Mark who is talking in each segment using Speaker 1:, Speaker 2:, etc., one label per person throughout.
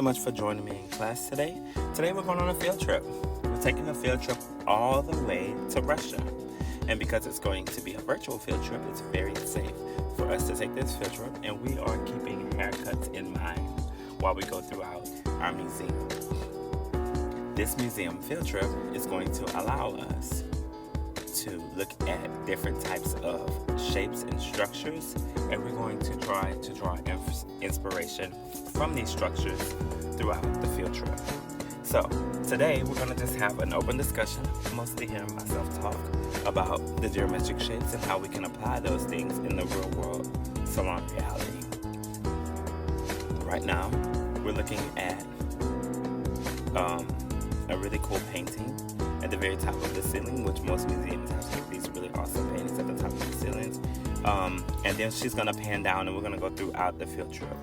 Speaker 1: So much for joining me in class today. Today we're going on a field trip. We're taking a field trip all the way to Russia. And because it's going to be a virtual field trip, it's very safe for us to take this field trip, and we are keeping haircuts in mind while we go throughout our museum. This museum field trip is going to allow us to look at different types of shapes and structures, and we're going to try to draw inspiration from these structures throughout the field trip. So today we're going to just have an open discussion, mostly hearing myself talk about the geometric shapes and how we can apply those things in the real world salon reality. Right now we're looking at a really cool painting at the very top of the ceiling, which most museums have these really awesome paintings at the top of the ceilings. And then she's gonna pan down, and we're gonna go throughout the field trip.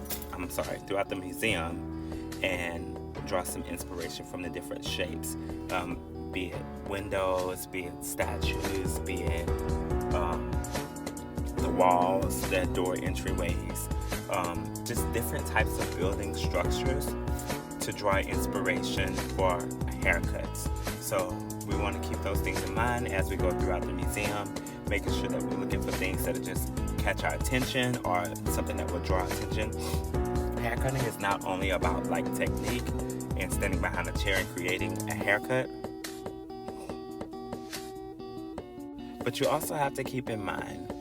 Speaker 1: Throughout the museum, and draw some inspiration from the different shapes, be it windows, be it statues, be it the walls, the door entryways, just different types of building structures to draw inspiration for haircuts. So we want to keep those things in mind as we go throughout the museum, making sure that we're looking for things that just catch our attention or something that will draw attention. Haircutting is not only about technique and standing behind a chair and creating a haircut, but you also have to keep in mind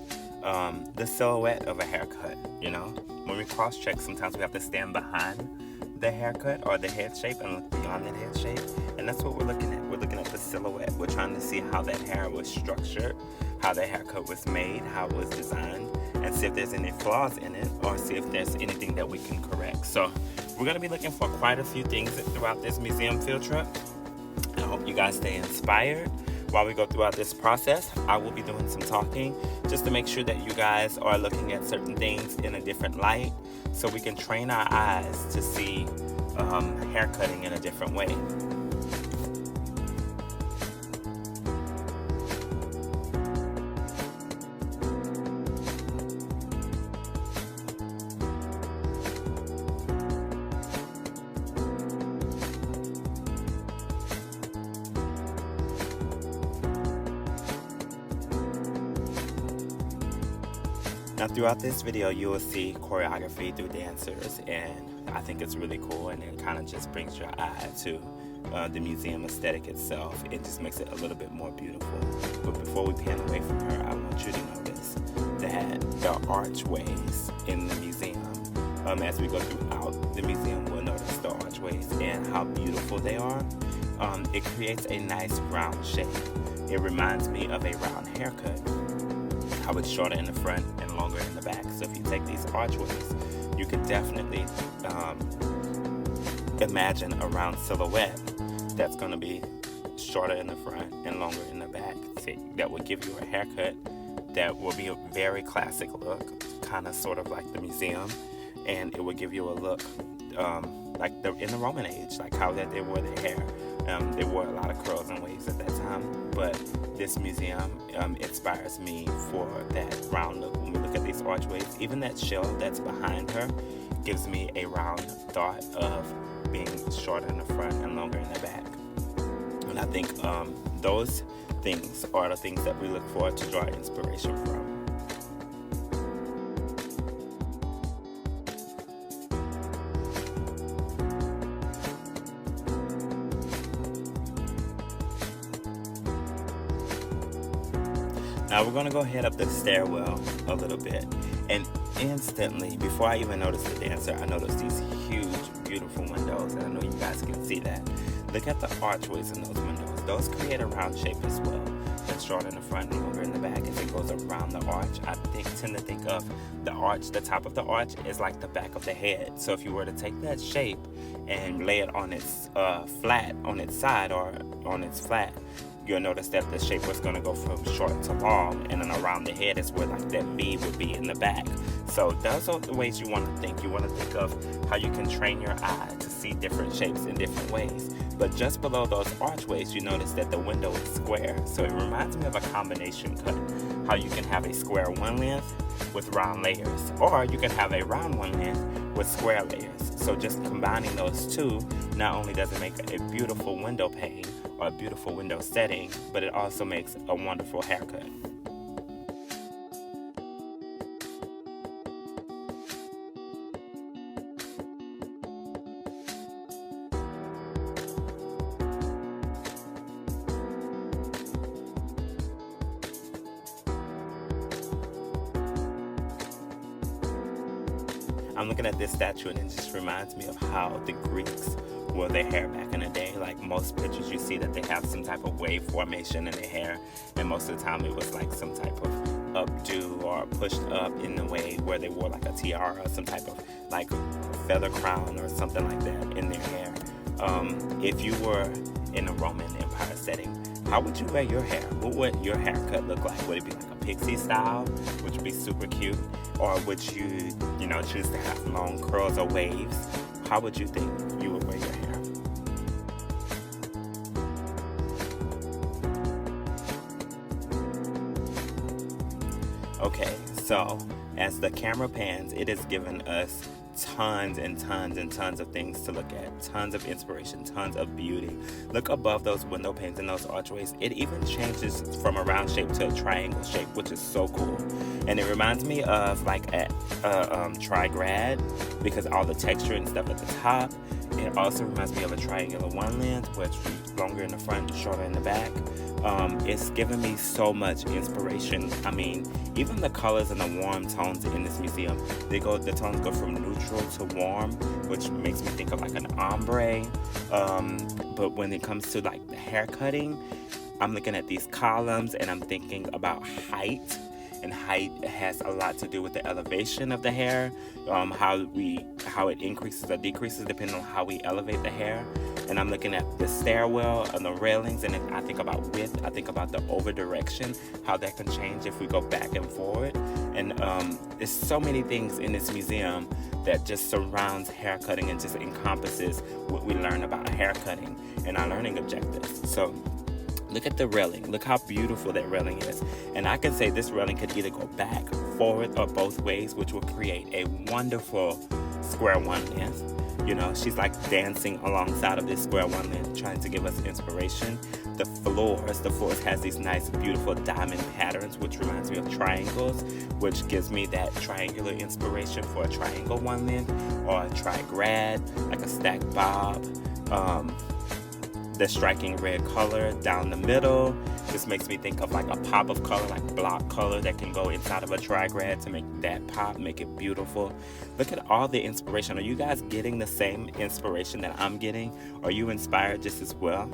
Speaker 1: the silhouette of a haircut. When we cross-check, sometimes we have to stand behind the haircut or the head shape and look beyond that head shape, and that's what we're looking at. We're looking at the silhouette. We're trying to see how that hair was structured, how that haircut was made, how it was designed, and see if there's any flaws in it or see if there's anything that we can correct. So we're going to be looking for quite a few things throughout this museum field trip. I hope you guys stay inspired while we go throughout this process. I will be doing some talking just to make sure that you guys are looking at certain things in a different light, so we can train our eyes to see haircutting in a different way. Now throughout this video you will see choreography through dancers, and I think it's really cool, and it kind of just brings your eye to the museum aesthetic itself. It just makes it a little bit more beautiful. But before we pan away from her, I want you to notice that the archways in the museum, as we go throughout the museum, we'll notice the archways and how beautiful they are. It creates a nice round shape. It reminds me of a round haircut, how it's shorter in the front and longer in the back. So if you take these archways, you can definitely imagine a round silhouette that's going to be shorter in the front and longer in the back. That will give you a haircut that will be a very classic look, kind of sort of like the museum, and it will give you a look in the Roman age, like how that they wore their hair. They wore a lot of curls and waves at that time, but this museum inspires me for that round look. When we look at these archways, even that shell that's behind her gives me a round thought of being shorter in the front and longer in the back. And I think those things are the things that we look for to draw inspiration from. Now we're going to go head up the stairwell a little bit, and instantly, before I even noticed the dancer, I noticed these huge, beautiful windows, and I know you guys can see that. Look at the archways in those windows. Those create a round shape as well. That's shorter in the front and longer in the back as it goes around the arch. I tend to think of the arch, the top of the arch is like the back of the head. So if you were to take that shape and lay it on its flat, on its side or on its flat, you'll notice that the shape was going to go from short to long, and then around the head is where that V would be in the back. So those are the ways you want to think. You want to think of how you can train your eye to see different shapes in different ways. But just below those archways, you notice that the window is square. So it reminds me of a combination cut. How you can have a square one length with round layers, or you can have a round one length with square layers. So just combining those two, not only does it make a beautiful window pane or a beautiful window setting, but it also makes a wonderful haircut. I'm looking at this statue and it just reminds me of how the Greeks wore their hair back in the day. Like most pictures you see that they have some type of wave formation in their hair, and most of the time it was like some type of updo or pushed up in the way where they wore like a tiara or some type of like feather crown or something like that in their hair. If you were in a Roman Empire setting, how would you wear your hair? What would your haircut look like? Would it be like a pixie style, which would be super cute? Or would you, choose to have long curls or waves? How would you think you would wear your hair? Okay, so as the camera pans, it has given us tons and tons and tons of things to look at, tons of inspiration, tons of beauty. Look above those window panes and those archways. It even changes from a round shape to a triangle shape, which is so cool. And it reminds me of like a trigrad, because all the texture and stuff at the top. It also reminds me of a triangular one lens, which is longer in the front, shorter in the back. It's given me so much inspiration. I mean, even the colors and the warm tones in this museum, the tones go from neutral to warm, which makes me think of like an ombre. But when it comes to like the hair cutting, I'm looking at these columns and I'm thinking about height. And height has a lot to do with the elevation of the hair, how it increases or decreases depending on how we elevate the hair. And I'm looking at the stairwell and the railings, and if I think about width, I think about the over direction, how that can change if we go back and forward. And there's so many things in this museum that just surrounds hair cutting and just encompasses what we learn about hair cutting and our learning objectives. So look at the railing. Look how beautiful that railing is. And I can say this railing could either go back, forward, or both ways, which will create a wonderful square one length. She's like dancing alongside of this square one length, trying to give us inspiration. The floors has these nice, beautiful diamond patterns, which reminds me of triangles, which gives me that triangular inspiration for a triangle one length or a trigrad, like a stacked bob. The striking red color down the middle just makes me think of like a pop of color, like block color that can go inside of a trigrad to make that pop, make it beautiful. Look at all the inspiration. Are you guys getting the same inspiration that I'm getting? Are you inspired just as well?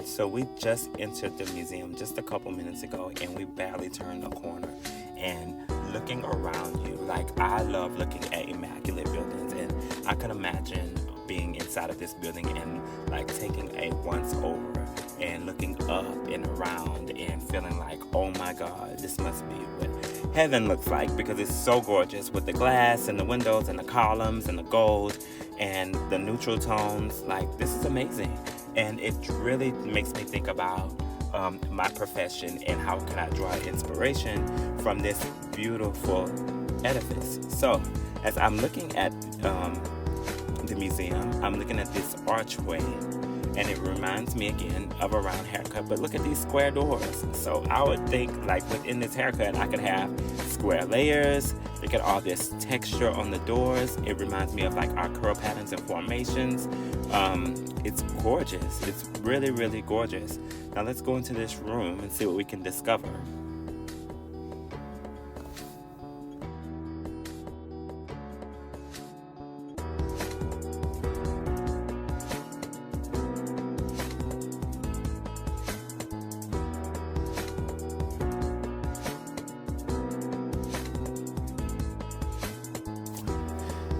Speaker 1: So we just entered the museum just a couple minutes ago, and we barely turned the corner. And looking around you, like, I love looking at immaculate buildings, and I can imagine being inside of this building and like taking a once over and looking up and around and feeling like, oh my God, this must be what heaven looks like, because it's so gorgeous with the glass and the windows and the columns and the gold and the neutral tones. Like, this is amazing. And it really makes me think about my profession and how can I draw inspiration from this beautiful edifice. So as I'm looking at the museum, I'm looking at this archway, and it reminds me again of a round haircut, but look at these square doors. So I would think like within this haircut I could have square layers. Look at all this texture on the doors. It reminds me of like our curl patterns and formations. It's gorgeous. It's really, really gorgeous. Now let's go into this room and see what we can discover.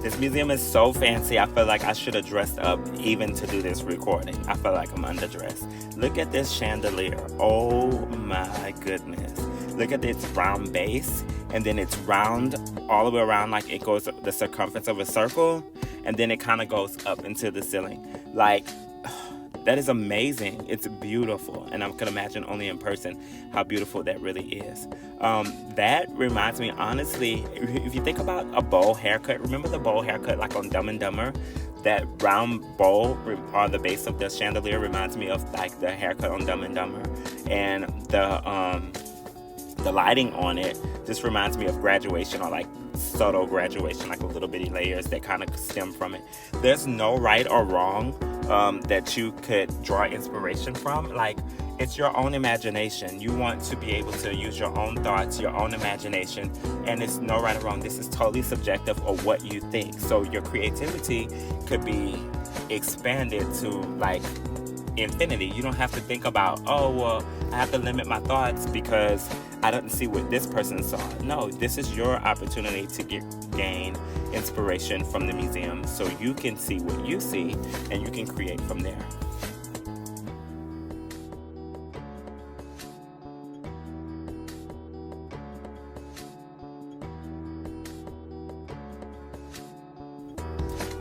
Speaker 1: This museum is so fancy. I feel like I should have dressed up even to do this recording. I feel like I'm underdressed. Look at this chandelier. Oh my goodness. Look at its round base, and then it's round all the way around, like it goes the circumference of a circle, and then it kind of goes up into the ceiling. Like, that is amazing. It's beautiful, and I can imagine only in person how beautiful that really is. That reminds me, honestly, if you think about a bowl haircut, remember the bowl haircut like on Dumb and Dumber? That round bowl on the base of the chandelier reminds me of like the haircut on Dumb and Dumber, and the lighting on it just reminds me of graduation, or like subtle graduation, like little bitty layers that kind of stem from it. There's no right or wrong that you could draw inspiration from. Like, it's your own imagination. You want to be able to use your own thoughts, your own imagination, and it's no right or wrong. This is totally subjective of what you think. So your creativity could be expanded to like infinity. You don't have to think about, oh, well, I have to limit my thoughts because I didn't see what this person saw. No, this is your opportunity to gain inspiration from the museum so you can see what you see and you can create from there.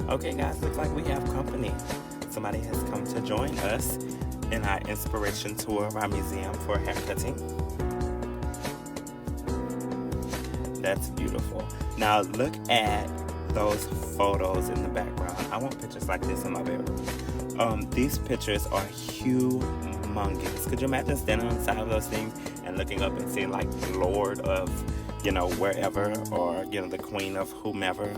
Speaker 1: Okay guys, looks like we have company. Somebody has come to join us in our inspiration tour of our museum for haircutting. That's beautiful. Now look at those photos in the background. I want pictures like this in my bedroom. These pictures are humongous. Could you imagine standing on the side of those things and looking up and seeing like the Lord of, wherever, or, the Queen of whomever?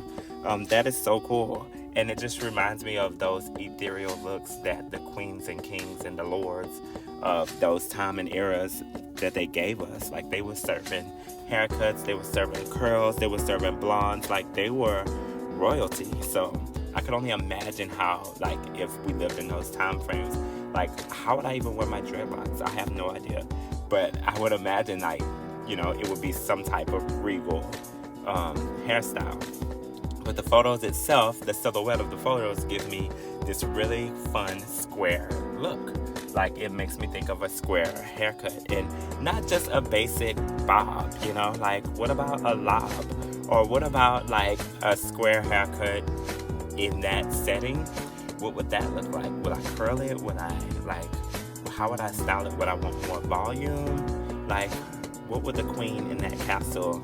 Speaker 1: That is so cool. And it just reminds me of those ethereal looks that the queens and kings and the lords of those time and eras that they gave us. Like, they were serving haircuts, they were serving curls, they were serving blondes, like they were royalty. So I could only imagine how, like, if we lived in those time frames, like, how would I even wear my dreadlocks? I have no idea. But I would imagine, like, it would be some type of regal hairstyle. But the photos itself, the silhouette of the photos, give me this really fun square look. Like, it makes me think of a square haircut, and not just a basic bob, like, what about a lob? Or what about like a square haircut in that setting? What would that look like? Would I curl it? Would I, like, how would I style it? Would I want more volume? Like, what would the queen in that castle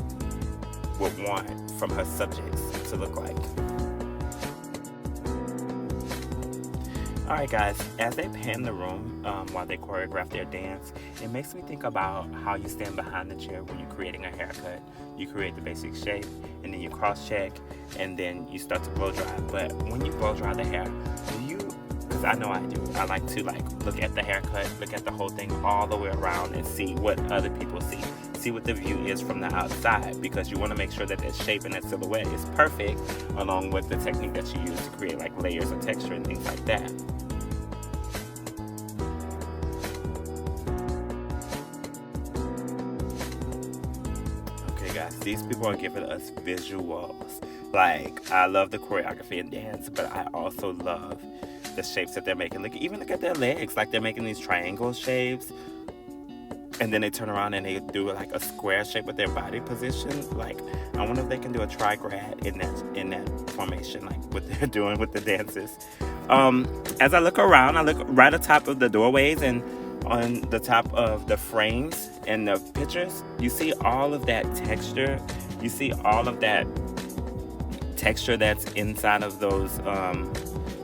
Speaker 1: would want from her subjects to look like? Alright guys, as they pan the room while they choreograph their dance, it makes me think about how you stand behind the chair when you're creating a haircut. You create the basic shape, and then you cross-check, and then you start to blow dry. But when you blow dry the hair, because I know I do, I like to look at the haircut, look at the whole thing all the way around and see what other people see what the view is from the outside, because you want to make sure that that shape and that silhouette is perfect, along with the technique that you use to create like layers of texture and things like that. Okay guys, these people are giving us visuals. Like, I love the choreography and dance, but I also love the shapes that they're making. Look at their legs. Like, they're making these triangle shapes, and then they turn around and they do like a square shape with their body position. Like, I wonder if they can do a trigrad in that formation, like what they're doing with the dances. As I look around, I look right atop of the doorways and on the top of the frames and the pictures. You see all of that texture. You see all of that texture that's inside of those,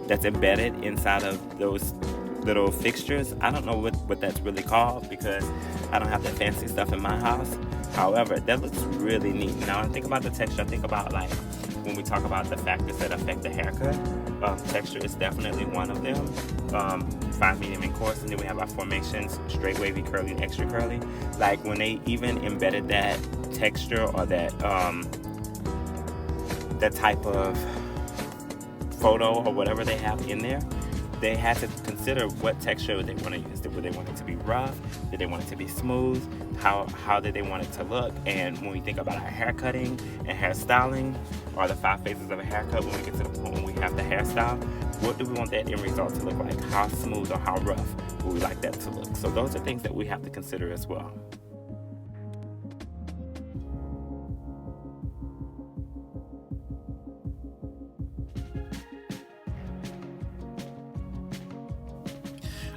Speaker 1: that's embedded inside of those little fixtures. I don't know what that's really called, because I don't have that fancy stuff in my house. However, that looks really neat. Now, when I think about the texture, I think about, like, when we talk about the factors that affect the haircut, texture is definitely one of them. Fine, medium, and coarse. And then we have our formations: straight, wavy, curly, and extra curly. Like, when they even embedded that texture or that type of photo or whatever they have in there, they had to consider what texture they want to use. Did they want it to be rough? Did they want it to be smooth? How did they want it to look? And when we think about our hair cutting and hairstyling, or the 5 phases of a haircut, when we get to the point when we have the hairstyle, what do we want that end result to look like? How smooth or how rough would we like that to look? So those are things that we have to consider as well.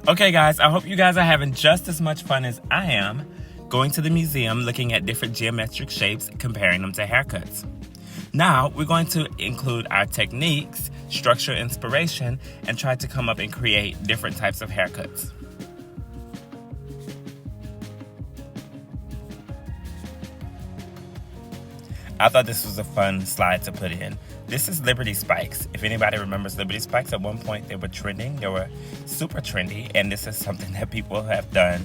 Speaker 1: Okay guys, I hope you guys are having just as much fun as I am going to the museum looking at different geometric shapes, comparing them to haircuts. Now, we're going to include our techniques, structure, inspiration, and try to come up and create different types of haircuts. I thought this was a fun slide to put in. This is Liberty Spikes. If anybody remembers Liberty Spikes, at one point they were trending. They were super trendy, and this is something that people have done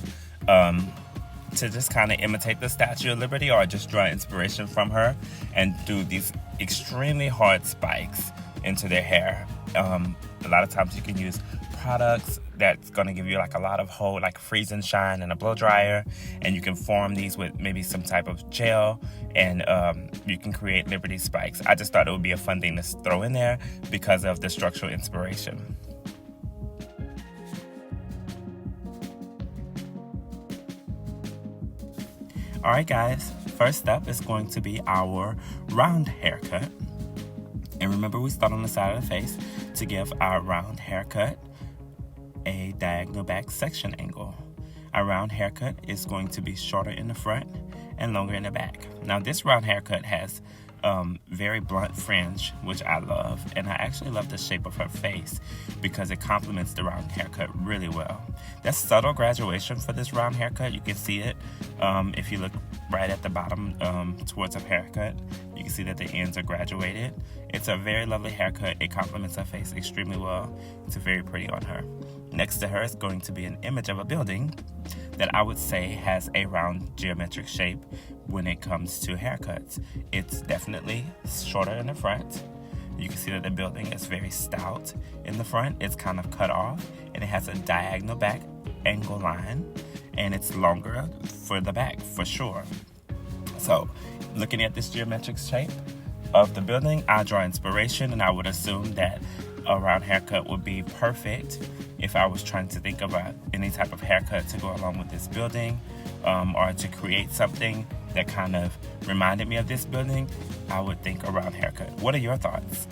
Speaker 1: to just kind of imitate the Statue of Liberty, or just draw inspiration from her and do these extremely hard spikes into their hair. A lot of times you can use products that's going to give you like a lot of hold, like freeze and shine and a blow dryer, and you can form these with maybe some type of gel, and you can create Liberty Spikes. I just thought it would be a fun thing to throw in there because of the structural inspiration. Alright guys, first up is going to be our round haircut. And remember, we start on the side of the face to give our round haircut a diagonal back section angle. Our round haircut is going to be shorter in the front and longer in the back. Now this round haircut has very blunt fringe, which I love, and I actually love the shape of her face because it complements the round haircut really well. That's subtle graduation for this round haircut. You can see it if you look right at the bottom towards her haircut. You can see that the ends are graduated. It's a very lovely haircut. It complements her face extremely well. It's very pretty on her. Next to her is going to be an image of a building that I would say has a round geometric shape when it comes to haircuts. It's definitely shorter in the front. You can see that the building is very stout in the front. It's kind of cut off, and it has a diagonal back angle line, and it's longer for the back for sure. So looking at this geometric shape of the building, I draw inspiration, and I would assume that a round haircut would be perfect if I was trying to think about any type of haircut to go along with this building, or to create something that kind of reminded me of this building. I would think a round haircut. What are your thoughts?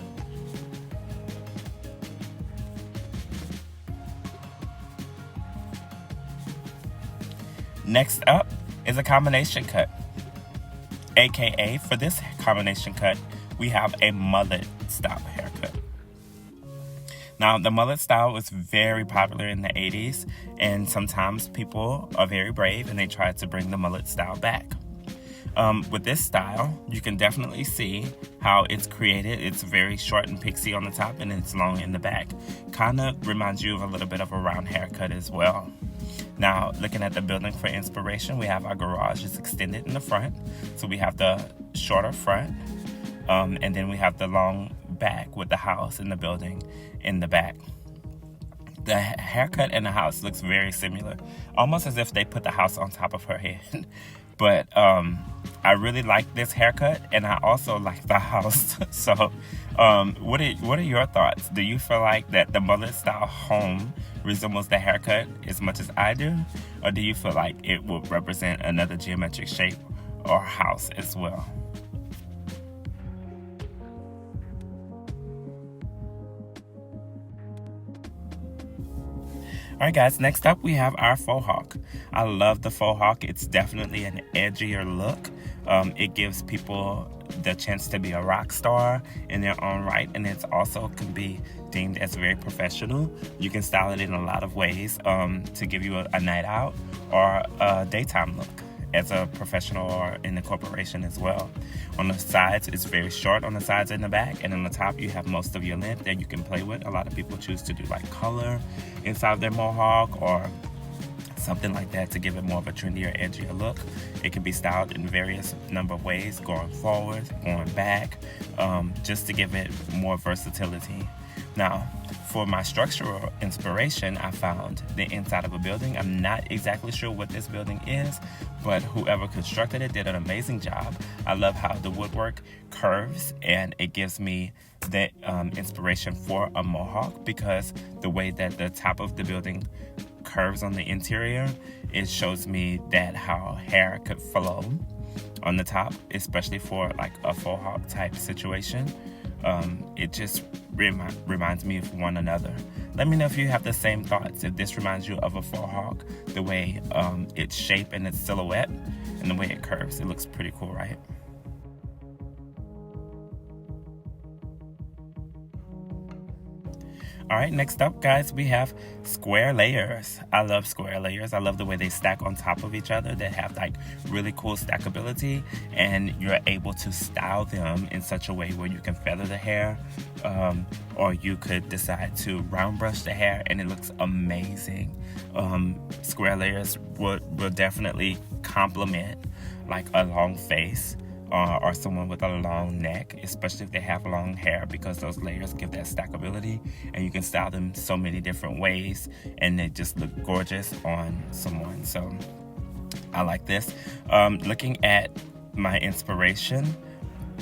Speaker 1: Next up is a combination cut, aka for this combination cut we have a mullet style haircut. Now, the mullet style was very popular in the 80s, and sometimes people are very brave and they try to bring the mullet style back. With this style, you can definitely see how it's created. It's very short and pixie on the top, and it's long in the back. Kind of reminds you of a little bit of a round haircut as well. Now, looking at the building for inspiration, we have our garage is extended in the front. So we have the shorter front, and then we have the long back with the house and the building in the back. The haircut and the house looks very similar, almost as if they put the house on top of her head. But I really like this haircut, and I also like the house. So what are your thoughts? Do you feel like that the mullet style home resembles the haircut as much as I do? Or do you feel like it will represent another geometric shape or house as well? Alright guys, next up we have our faux hawk. I love the faux hawk. It's definitely an edgier look. It gives people the chance to be a rock star in their own right, and it also can be deemed as very professional. You can style it in a lot of ways to give you a night out or a daytime look as a professional or in the corporation as well. On the sides, it's very short on the sides and the back, and on the top you have most of your length that you can play with. A lot of people choose to do like color inside their mohawk or something like that to give it more of a trendier, edgier look. It can be styled in various number of ways, going forward, going back, just to give it more versatility. Now, for my structural inspiration, I found the inside of a building. I'm not exactly sure what this building is, but whoever constructed it did an amazing job. I love how the woodwork curves, and it gives me the inspiration for a mohawk, because the way that the top of the building curves on the interior, it shows me that how hair could flow on the top, especially for like a faux hawk type situation. It just reminds me of one another. Let me know if you have the same thoughts, if this reminds you of a faux hawk, the way its shape and its silhouette and the way it curves. It looks pretty cool, right? All right, next up, guys, we have square layers. I love square layers. I love the way they stack on top of each other. They have like really cool stackability, and you're able to style them in such a way where you can feather the hair, or you could decide to round brush the hair, and it looks amazing. Square layers will definitely complement like a long face. Or someone with a long neck, especially if they have long hair, because those layers give that stackability, and you can style them so many different ways, and they just look gorgeous on someone. So I like this. Looking at my inspiration,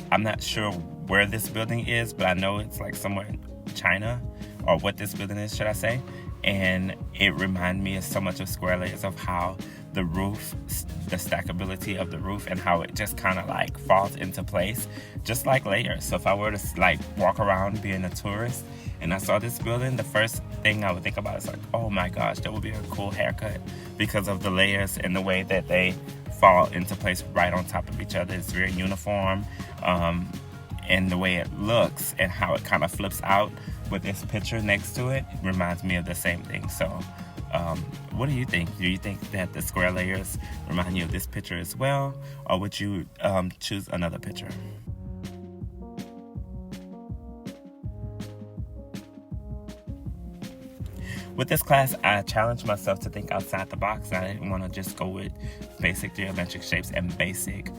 Speaker 1: I'm not sure where this building is, but I know it's like somewhere in China, or what this building is, should I say. And it reminded me of so much of square layers, of how the roof, the stackability of the roof, and how it just kind of like falls into place, just like layers. So if I were to like walk around being a tourist and I saw this building, the first thing I would think about is like, oh my gosh, that would be a cool haircut, because of the layers and the way that they fall into place right on top of each other. It's very uniform, and the way it looks and how it kind of flips out with this picture next to it reminds me of the same thing. So what do you think? Do you think that the square layers remind you of this picture as well, or would you choose another picture? With this class, I challenged myself to think outside the box. I didn't want to just go with basic geometric shapes and basic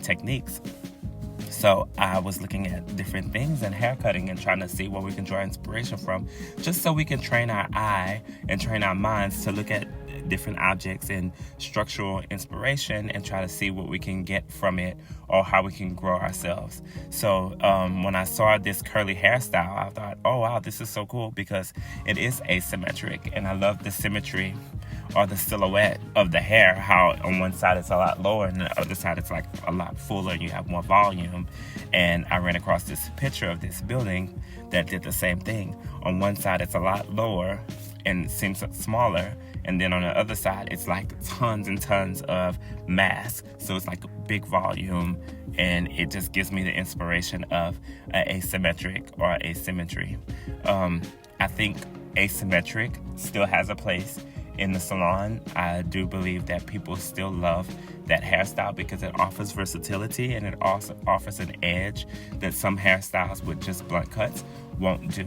Speaker 1: techniques. So I was looking at different things and haircutting and trying to see where we can draw inspiration from, just so we can train our eye and train our minds to look at different objects and structural inspiration and try to see what we can get from it, or how we can grow ourselves. So when I saw this curly hairstyle, I thought, oh wow, this is so cool, because it is asymmetric, and I love the symmetry or the silhouette of the hair, how on one side it's a lot lower and the other side it's like a lot fuller and you have more volume. And I ran across this picture of this building that did the same thing. On one side it's a lot lower and seems smaller, and then on the other side it's like tons and tons of mass, so it's like a big volume, and it just gives me the inspiration of asymmetric or asymmetry. I think asymmetric still has a place in the salon. I do believe that people still love that hairstyle because it offers versatility, and it also offers an edge that some hairstyles with just blunt cuts won't do.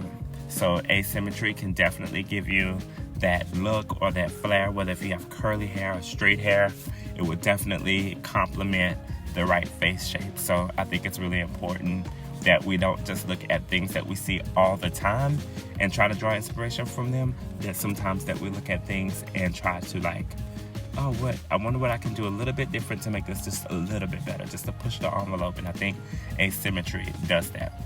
Speaker 1: So asymmetry can definitely give you that look or that flair, whether if you have curly hair or straight hair, it would definitely complement the right face shape. So I think it's really important that we don't just look at things that we see all the time and try to draw inspiration from them, that sometimes that we look at things and try to like, oh, I wonder what I can do a little bit different to make this just a little bit better, just to push the envelope. And I think asymmetry does that.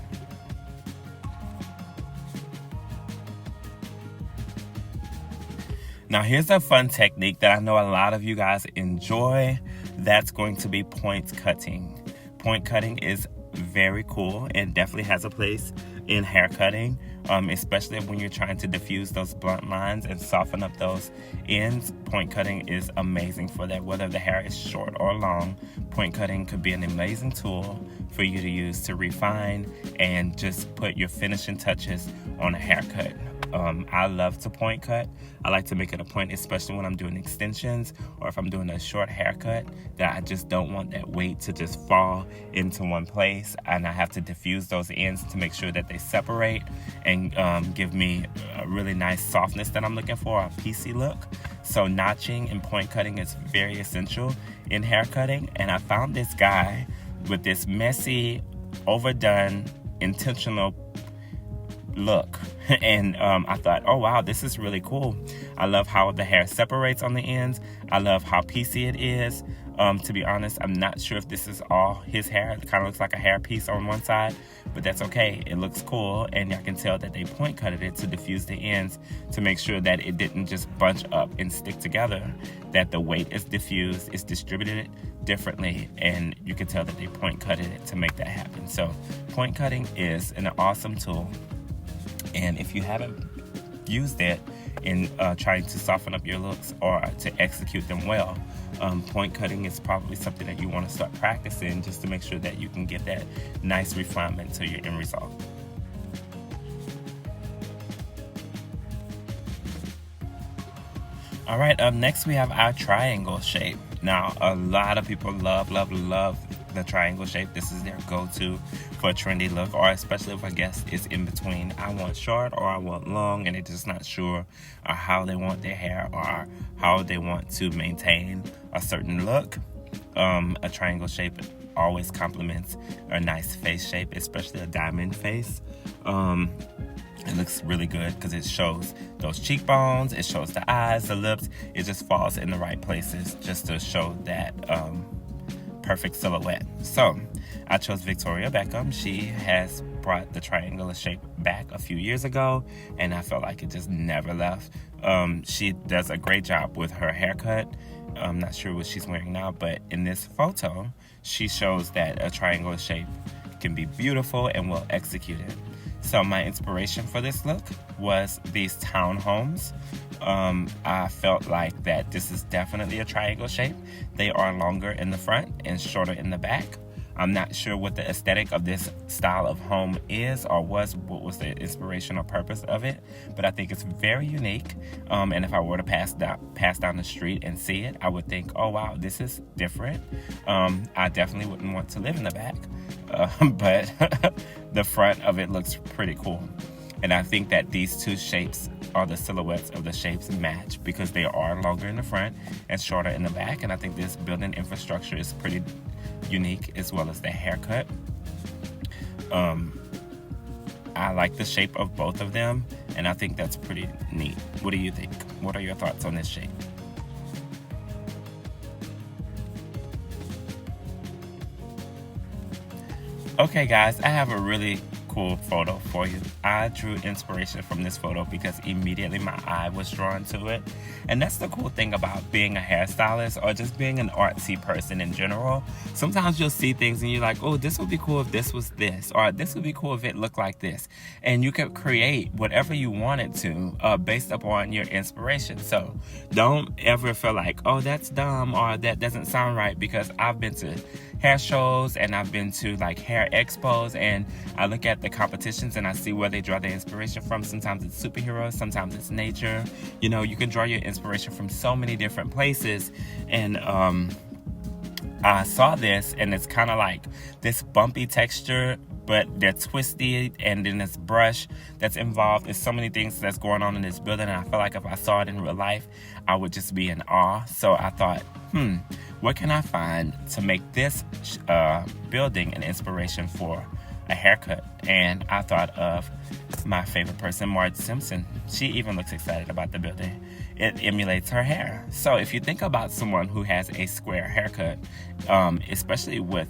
Speaker 1: Now here's a fun technique that I know a lot of you guys enjoy. That's going to be point cutting. Point cutting is very cool and definitely has a place in hair cutting, especially when you're trying to diffuse those blunt lines and soften up those ends. Point cutting is amazing for that. Whether the hair is short or long, point cutting could be an amazing tool for you to use to refine and just put your finishing touches on a haircut. I love to point cut. I like to make it a point, especially when I'm doing extensions or if I'm doing a short haircut, that I just don't want that weight to just fall into one place, and I have to diffuse those ends to make sure that they separate and give me a really nice softness that I'm looking for, a piecey look. So notching and point cutting is very essential in hair cutting, and I found this guy with this messy, overdone, intentional look And I thought, oh wow, this is really cool. I love how the hair separates on the ends. I love how piecey it is. To be honest, I'm not sure if this is all his hair. It kind of looks like a hair piece on one side, but that's okay. It looks cool, and I can tell that they point cutted it to diffuse the ends to make sure that it didn't just bunch up and stick together, that the weight is diffused, it's distributed differently, and you can tell that they point cutted it to make that happen. So point cutting is an awesome tool, and if you haven't used it in trying to soften up your looks or to execute them well, point cutting is probably something that you want to start practicing just to make sure that you can get that nice refinement to your end result. All right, up next we have our triangle shape. Now, a lot of people love the triangle shape. This is their go-to for a trendy look, or especially if a guest is in between. I want short or I want long, and they're just not sure how they want their hair or how they want to maintain a certain look. A triangle shape always complements a nice face shape, especially a diamond face. It looks really good because it shows those cheekbones, it shows the eyes, the lips. It just falls in the right places just to show that perfect silhouette. So I chose Victoria Beckham. She has brought the triangular shape back a few years ago, and I felt like it just never left. She does a great job with her haircut. I'm not sure what she's wearing now, but in this photo, she shows that a triangular shape can be beautiful and well executed. So my inspiration for this look was these townhomes. I felt like that this is definitely a triangle shape. They are longer in the front and shorter in the back. I'm not sure what the aesthetic of this style of home is or what was the inspirational purpose of it, but I think it's very unique. And if I were to pass down the street and see it, I would think, oh wow, this is different. I definitely wouldn't want to live in the back, but the front of it looks pretty cool. And I think that these two shapes are the silhouettes of the shapes match because they are longer in the front and shorter in the back. And I think this building infrastructure is pretty unique, as well as the haircut. I like the shape of both of them, and I think that's pretty neat. What do you think? What are your thoughts on this shape? Okay guys, I have a really cool photo for you. I drew inspiration from this photo because immediately my eye was drawn to it. And that's the cool thing about being a hairstylist or just being an artsy person in general. Sometimes you'll see things and you're like, oh, this would be cool if this was this, or this would be cool if it looked like this. And you can create whatever you wanted to based upon your inspiration. So don't ever feel like, oh, that's dumb or that doesn't sound right, because I've been to hair shows and I've been to like hair expos, and I look at the competitions and I see where they draw their inspiration from. Sometimes it's superheroes, sometimes it's nature. You know, you can draw your inspiration from so many different places. And I saw this, and it's kind of like this bumpy texture, but they're twisty, and then this brush that's involved. There's so many things that's going on in this building, and I feel like if I saw it in real life, I would just be in awe. So I thought, what can I find to make this building an inspiration for a haircut? And I thought of my favorite person, Marge Simpson. She even looks excited about the building. It emulates her hair. So if you think about someone who has a square haircut, especially with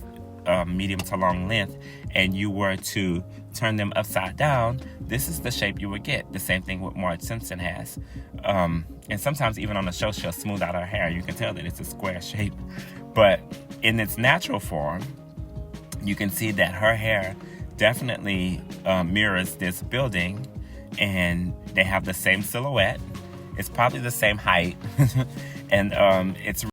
Speaker 1: medium to long length, and you were to turn them upside down, this is the shape you would get. The same thing with Marge Simpson has. And sometimes even on the show, she'll smooth out her hair. You can tell that it's a square shape. But in its natural form, you can see that her hair definitely mirrors this building, and they have the same silhouette. It's probably the same height, and it's